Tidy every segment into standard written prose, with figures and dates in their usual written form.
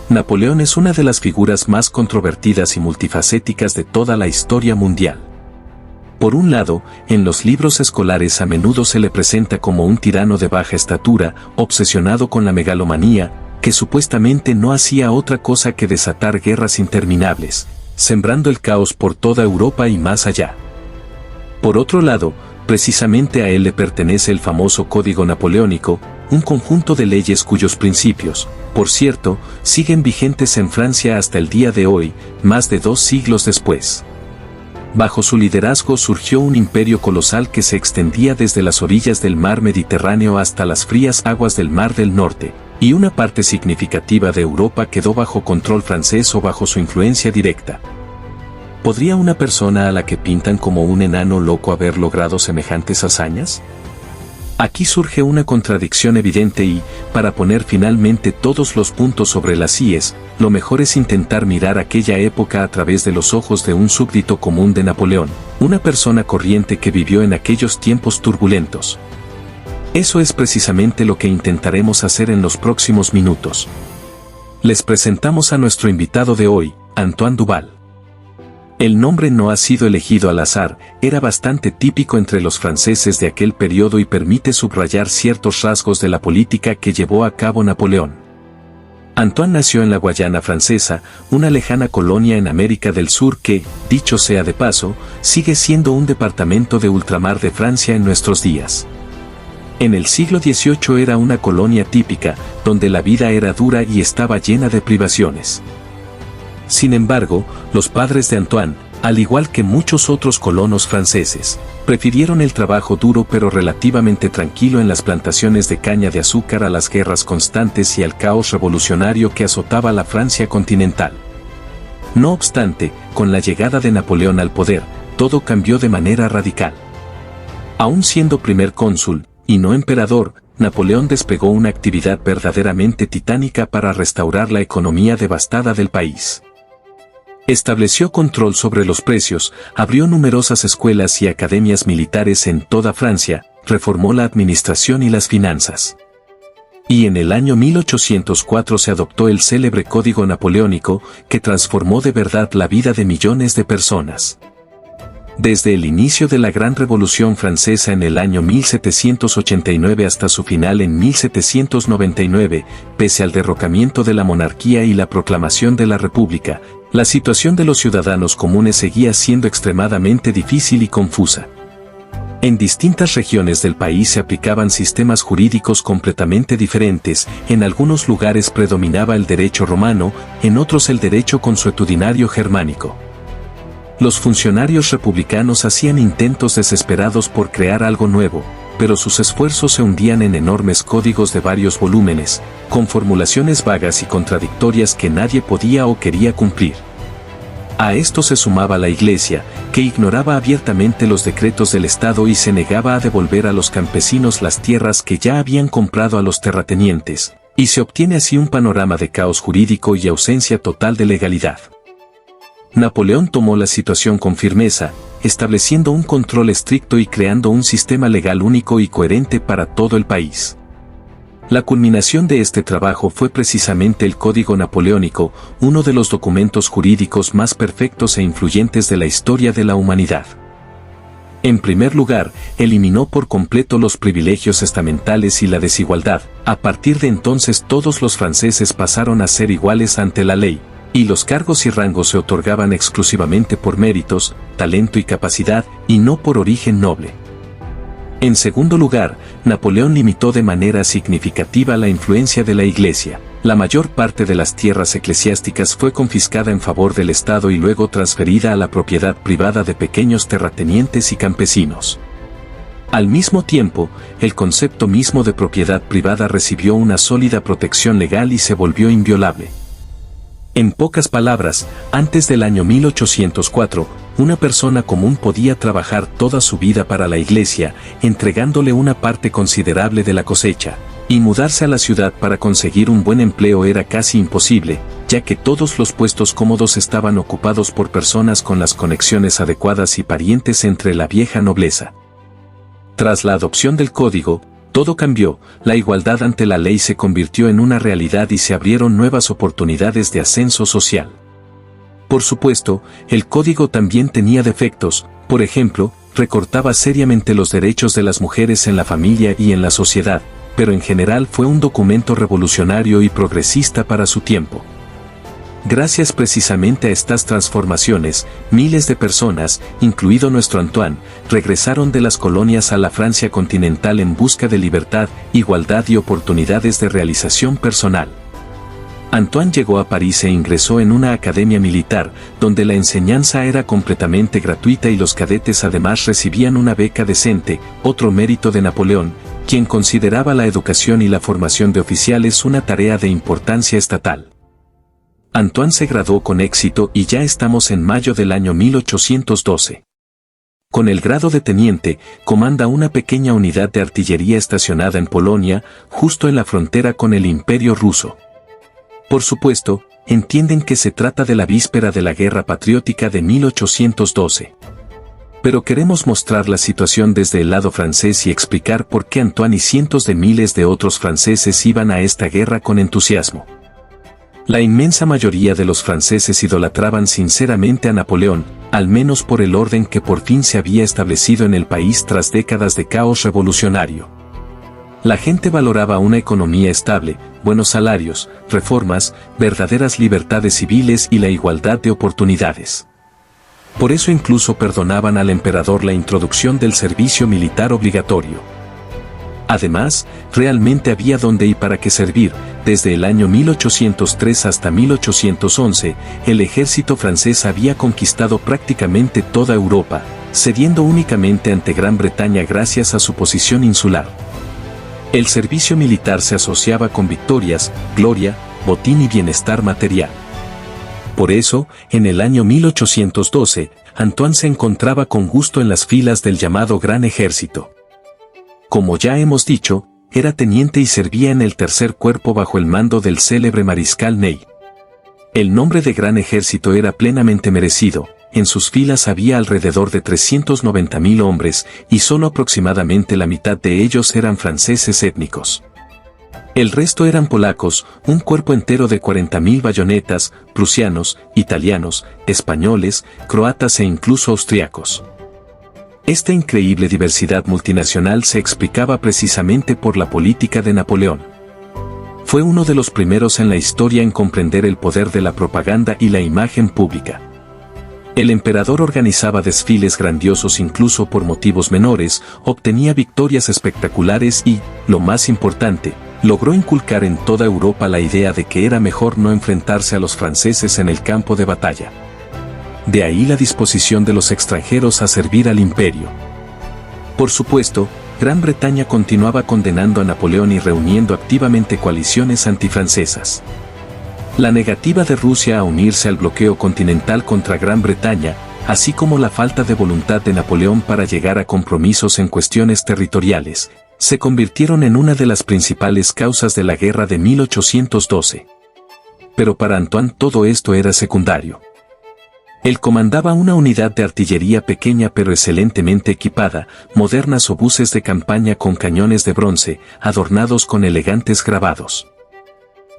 Napoleón es una de las figuras más controvertidas y multifacéticas de toda la historia mundial. Por un lado, en los libros escolares a menudo se le presenta como un tirano de baja estatura, obsesionado con la megalomanía, que supuestamente no hacía otra cosa que desatar guerras interminables, sembrando el caos por toda Europa y más allá. Por otro lado, precisamente a él le pertenece el famoso Código Napoleónico, un conjunto de leyes cuyos principios, por cierto, siguen vigentes en Francia hasta el día de hoy, más de 2 siglos después. Bajo su liderazgo surgió un imperio colosal que se extendía desde las orillas del mar Mediterráneo hasta las frías aguas del Mar del Norte, y una parte significativa de Europa quedó bajo control francés o bajo su influencia directa. ¿Podría una persona a la que pintan como un enano loco haber logrado semejantes hazañas? Aquí surge una contradicción evidente y, para poner finalmente todos los puntos sobre las íes, lo mejor es intentar mirar aquella época a través de los ojos de un súbdito común de Napoleón, una persona corriente que vivió en aquellos tiempos turbulentos. Eso es precisamente lo que intentaremos hacer en los próximos minutos. Les presentamos a nuestro invitado de hoy, Antoine Duval. El nombre no ha sido elegido al azar, era bastante típico entre los franceses de aquel periodo y permite subrayar ciertos rasgos de la política que llevó a cabo Napoleón. Antoine nació en la Guayana Francesa, una lejana colonia en América del Sur que, dicho sea de paso, sigue siendo un departamento de ultramar de Francia en nuestros días. En el siglo XVIII era una colonia típica, donde la vida era dura y estaba llena de privaciones. Sin embargo, los padres de Antoine, al igual que muchos otros colonos franceses, prefirieron el trabajo duro pero relativamente tranquilo en las plantaciones de caña de azúcar a las guerras constantes y al caos revolucionario que azotaba la Francia continental. No obstante, con la llegada de Napoleón al poder, todo cambió de manera radical. Aún siendo primer cónsul, y no emperador, Napoleón desplegó una actividad verdaderamente titánica para restaurar la economía devastada del país. Estableció control sobre los precios, abrió numerosas escuelas y academias militares en toda Francia, reformó la administración y las finanzas. Y en el año 1804 se adoptó el célebre Código Napoleónico, que transformó de verdad la vida de millones de personas. Desde el inicio de la Gran Revolución Francesa en el año 1789 hasta su final en 1799, pese al derrocamiento de la monarquía y la proclamación de la República, la situación de los ciudadanos comunes seguía siendo extremadamente difícil y confusa. En distintas regiones del país se aplicaban sistemas jurídicos completamente diferentes, en algunos lugares predominaba el derecho romano, en otros el derecho consuetudinario germánico. Los funcionarios republicanos hacían intentos desesperados por crear algo nuevo, pero sus esfuerzos se hundían en enormes códigos de varios volúmenes, con formulaciones vagas y contradictorias que nadie podía o quería cumplir. A esto se sumaba la Iglesia, que ignoraba abiertamente los decretos del Estado y se negaba a devolver a los campesinos las tierras que ya habían comprado a los terratenientes, y se obtiene así un panorama de caos jurídico y ausencia total de legalidad. Napoleón tomó la situación con firmeza, estableciendo un control estricto y creando un sistema legal único y coherente para todo el país. La culminación de este trabajo fue precisamente el Código Napoleónico, uno de los documentos jurídicos más perfectos e influyentes de la historia de la humanidad. En primer lugar, eliminó por completo los privilegios estamentales y la desigualdad. A partir de entonces todos los franceses pasaron a ser iguales ante la ley, y los cargos y rangos se otorgaban exclusivamente por méritos, talento y capacidad, y no por origen noble. En segundo lugar, Napoleón limitó de manera significativa la influencia de la Iglesia. La mayor parte de las tierras eclesiásticas fue confiscada en favor del Estado y luego transferida a la propiedad privada de pequeños terratenientes y campesinos. Al mismo tiempo, el concepto mismo de propiedad privada recibió una sólida protección legal y se volvió inviolable. En pocas palabras, antes del año 1804, una persona común podía trabajar toda su vida para la Iglesia, entregándole una parte considerable de la cosecha, y mudarse a la ciudad para conseguir un buen empleo era casi imposible, ya que todos los puestos cómodos estaban ocupados por personas con las conexiones adecuadas y parientes entre la vieja nobleza. Tras la adopción del código, Todo cambió, la igualdad ante la ley se convirtió en una realidad y se abrieron nuevas oportunidades de ascenso social. Por supuesto, el código también tenía defectos, por ejemplo, recortaba seriamente los derechos de las mujeres en la familia y en la sociedad, pero en general fue un documento revolucionario y progresista para su tiempo. Gracias precisamente a estas transformaciones, miles de personas, incluido nuestro Antoine, regresaron de las colonias a la Francia continental en busca de libertad, igualdad y oportunidades de realización personal. Antoine llegó a París e ingresó en una academia militar, donde la enseñanza era completamente gratuita y los cadetes además recibían una beca decente, otro mérito de Napoleón, quien consideraba la educación y la formación de oficiales una tarea de importancia estatal. Antoine se graduó con éxito y ya estamos en mayo del año 1812. Con el grado de teniente, comanda una pequeña unidad de artillería estacionada en Polonia, justo en la frontera con el Imperio ruso. Por supuesto, entienden que se trata de la víspera de la Guerra Patriótica de 1812. Pero queremos mostrar la situación desde el lado francés y explicar por qué Antoine y cientos de miles de otros franceses iban a esta guerra con entusiasmo. La inmensa mayoría de los franceses idolatraban sinceramente a Napoleón, al menos por el orden que por fin se había establecido en el país tras décadas de caos revolucionario. La gente valoraba una economía estable, buenos salarios, reformas, verdaderas libertades civiles y la igualdad de oportunidades. Por eso incluso perdonaban al emperador la introducción del servicio militar obligatorio. Además, realmente había dónde y para qué servir. Desde el año 1803 hasta 1811, el ejército francés había conquistado prácticamente toda Europa, cediendo únicamente ante Gran Bretaña gracias a su posición insular. El servicio militar se asociaba con victorias, gloria, botín y bienestar material. Por eso, en el año 1812, Antoine se encontraba con gusto en las filas del llamado Gran Ejército. Como ya hemos dicho, era teniente y servía en el tercer cuerpo bajo el mando del célebre mariscal Ney. El nombre de Gran Ejército era plenamente merecido, en sus filas había alrededor de 390.000 hombres, y solo aproximadamente la mitad de ellos eran franceses étnicos. El resto eran polacos, un cuerpo entero de 40.000 bayonetas, prusianos, italianos, españoles, croatas e incluso austriacos. Esta increíble diversidad multinacional se explicaba precisamente por la política de Napoleón. Fue uno de los primeros en la historia en comprender el poder de la propaganda y la imagen pública. El emperador organizaba desfiles grandiosos incluso por motivos menores, obtenía victorias espectaculares y, lo más importante, logró inculcar en toda Europa la idea de que era mejor no enfrentarse a los franceses en el campo de batalla. De ahí la disposición de los extranjeros a servir al imperio. Por supuesto, Gran Bretaña continuaba condenando a Napoleón y reuniendo activamente coaliciones antifrancesas. La negativa de Rusia a unirse al bloqueo continental contra Gran Bretaña, así como la falta de voluntad de Napoleón para llegar a compromisos en cuestiones territoriales, se convirtieron en una de las principales causas de la guerra de 1812. Pero para Antoine todo esto era secundario. Él comandaba una unidad de artillería pequeña pero excelentemente equipada, modernas obuses de campaña con cañones de bronce, adornados con elegantes grabados.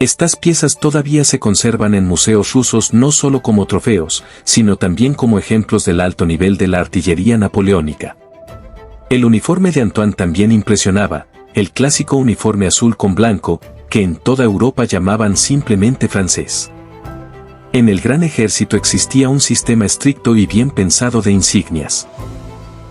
Estas piezas todavía se conservan en museos rusos no solo como trofeos, sino también como ejemplos del alto nivel de la artillería napoleónica. El uniforme de Antoine también impresionaba, el clásico uniforme azul con blanco, que en toda Europa llamaban simplemente francés. En el Gran Ejército existía un sistema estricto y bien pensado de insignias.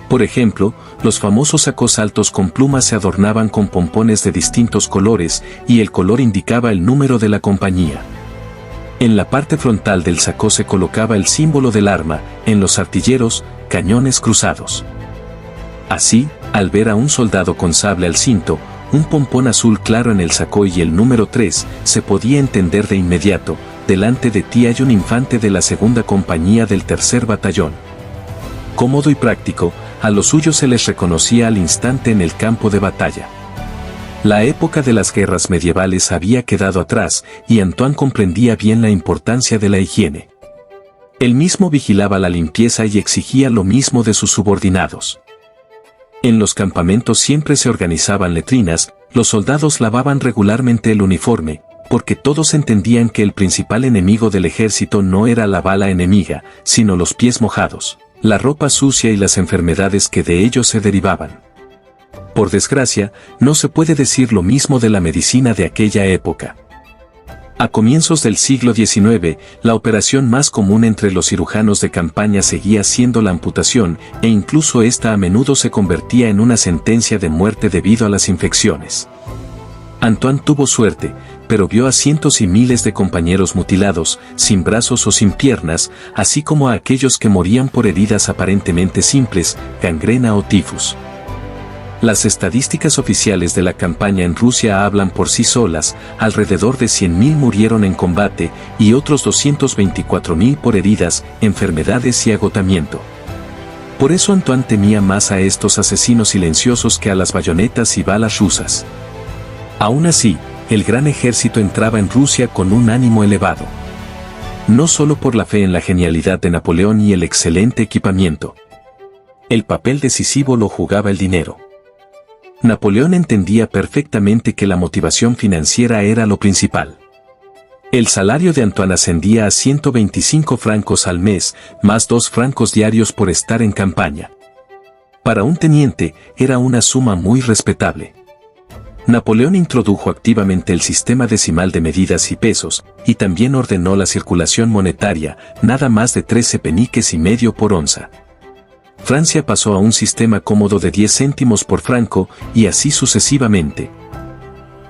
Por ejemplo, los famosos sacos altos con plumas se adornaban con pompones de distintos colores y el color indicaba el número de la compañía. En la parte frontal del sacó se colocaba el símbolo del arma, en los artilleros, cañones cruzados. Así, al ver a un soldado con sable al cinto, un pompón azul claro en el sacó y el número 3, se podía entender de inmediato, delante de ti hay un infante de la segunda compañía del tercer batallón. Cómodo y práctico, a los suyos se les reconocía al instante en el campo de batalla. La época de las guerras medievales había quedado atrás, y Antoine comprendía bien la importancia de la higiene. Él mismo vigilaba la limpieza y exigía lo mismo de sus subordinados. En los campamentos siempre se organizaban letrinas, los soldados lavaban regularmente el uniforme, porque todos entendían que el principal enemigo del ejército no era la bala enemiga, sino los pies mojados, la ropa sucia y las enfermedades que de ellos se derivaban. Por desgracia, no se puede decir lo mismo de la medicina de aquella época. A comienzos del siglo XIX, la operación más común entre los cirujanos de campaña seguía siendo la amputación, e incluso esta a menudo se convertía en una sentencia de muerte debido a las infecciones. Antoine tuvo suerte, pero vio a cientos y miles de compañeros mutilados, sin brazos o sin piernas, así como a aquellos que morían por heridas aparentemente simples, gangrena o tifus. Las estadísticas oficiales de la campaña en Rusia hablan por sí solas, alrededor de 100.000 murieron en combate y otros 224.000 por heridas, enfermedades y agotamiento. Por eso Antoine temía más a estos asesinos silenciosos que a las bayonetas y balas rusas. Aún así, el gran ejército entraba en Rusia con un ánimo elevado. No solo por la fe en la genialidad de Napoleón y el excelente equipamiento. El papel decisivo lo jugaba el dinero. Napoleón entendía perfectamente que la motivación financiera era lo principal. El salario de Antoine ascendía a 125 francos al mes, más 2 francos diarios por estar en campaña. Para un teniente, era una suma muy respetable. Napoleón introdujo activamente el sistema decimal de medidas y pesos, y también ordenó la circulación monetaria, nada más de 13 peniques y medio por onza. Francia pasó a un sistema cómodo de 10 céntimos por franco, y así sucesivamente.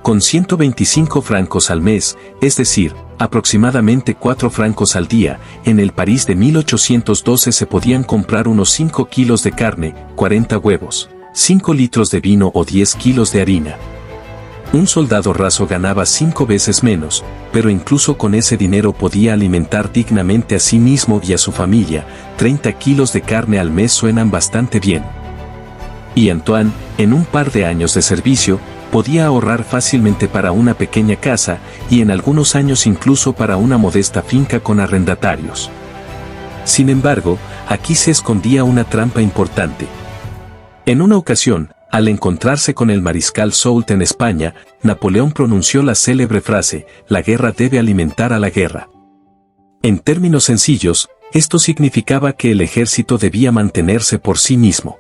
Con 125 francos al mes, es decir, aproximadamente 4 francos al día, en el París de 1812 se podían comprar unos 5 kilos de carne, 40 huevos, 5 litros de vino o 10 kilos de harina. Un soldado raso ganaba 5 veces menos, pero incluso con ese dinero podía alimentar dignamente a sí mismo y a su familia. 30 kilos de carne al mes suenan bastante bien. Y Antoine, en un par de años de servicio, podía ahorrar fácilmente para una pequeña casa, y en algunos años incluso para una modesta finca con arrendatarios. Sin embargo, aquí se escondía una trampa importante. En una ocasión, al encontrarse con el mariscal Soult en España, Napoleón pronunció la célebre frase: «La guerra debe alimentar a la guerra». En términos sencillos, esto significaba que el ejército debía mantenerse por sí mismo.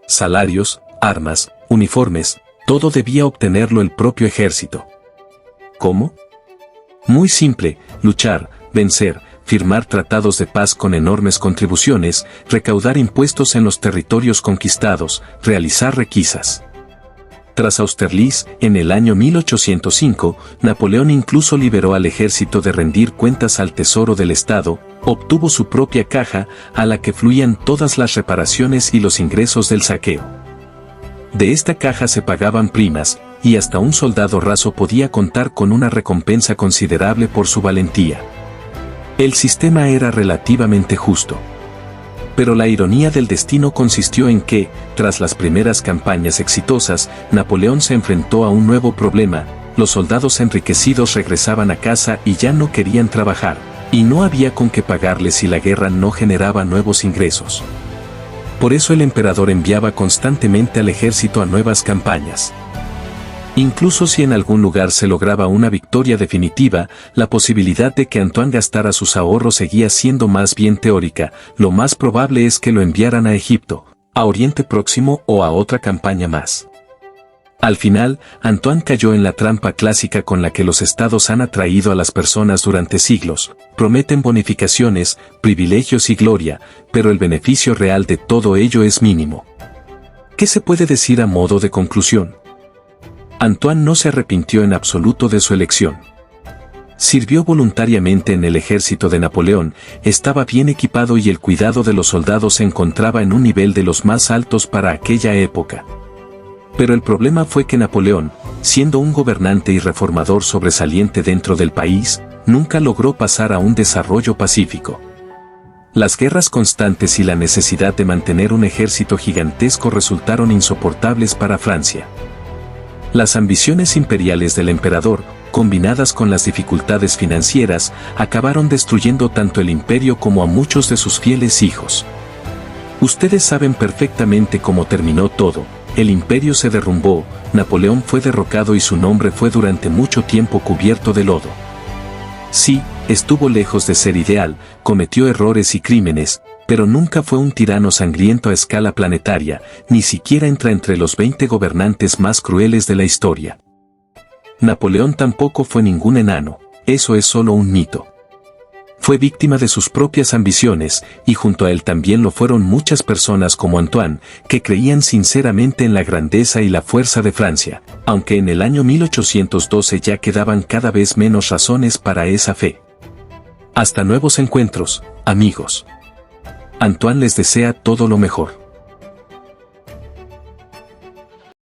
Salarios, armas, uniformes, todo debía obtenerlo el propio ejército. ¿Cómo? Muy simple: luchar, vencer, firmar tratados de paz con enormes contribuciones, recaudar impuestos en los territorios conquistados, realizar requisas. Tras Austerlitz, en el año 1805, Napoleón incluso liberó al ejército de rendir cuentas al Tesoro del Estado, obtuvo su propia caja, a la que fluían todas las reparaciones y los ingresos del saqueo. De esta caja se pagaban primas, y hasta un soldado raso podía contar con una recompensa considerable por su valentía. El sistema era relativamente justo. Pero la ironía del destino consistió en que, tras las primeras campañas exitosas, Napoleón se enfrentó a un nuevo problema: los soldados enriquecidos regresaban a casa y ya no querían trabajar, y no había con qué pagarles si la guerra no generaba nuevos ingresos. Por eso el emperador enviaba constantemente al ejército a nuevas campañas. Incluso si en algún lugar se lograba una victoria definitiva, la posibilidad de que Antoine gastara sus ahorros seguía siendo más bien teórica. Lo más probable es que lo enviaran a Egipto, a Oriente Próximo o a otra campaña más. Al final, Antoine cayó en la trampa clásica con la que los estados han atraído a las personas durante siglos: prometen bonificaciones, privilegios y gloria, pero el beneficio real de todo ello es mínimo. ¿Qué se puede decir a modo de conclusión? Antoine no se arrepintió en absoluto de su elección. Sirvió voluntariamente en el ejército de Napoleón, estaba bien equipado y el cuidado de los soldados se encontraba en un nivel de los más altos para aquella época. Pero el problema fue que Napoleón, siendo un gobernante y reformador sobresaliente dentro del país, nunca logró pasar a un desarrollo pacífico. Las guerras constantes y la necesidad de mantener un ejército gigantesco resultaron insoportables para Francia. Las ambiciones imperiales del emperador, combinadas con las dificultades financieras, acabaron destruyendo tanto el imperio como a muchos de sus fieles hijos. Ustedes saben perfectamente cómo terminó todo. El imperio se derrumbó, Napoleón fue derrocado y su nombre fue durante mucho tiempo cubierto de lodo. Sí, estuvo lejos de ser ideal, cometió errores y crímenes, pero nunca fue un tirano sangriento a escala planetaria, ni siquiera entra entre los 20 gobernantes más crueles de la historia. Napoleón tampoco fue ningún enano, eso es solo un mito. Fue víctima de sus propias ambiciones, y junto a él también lo fueron muchas personas como Antoine, que creían sinceramente en la grandeza y la fuerza de Francia, aunque en el año 1812 ya quedaban cada vez menos razones para esa fe. Hasta nuevos encuentros, amigos. Antoine les desea todo lo mejor.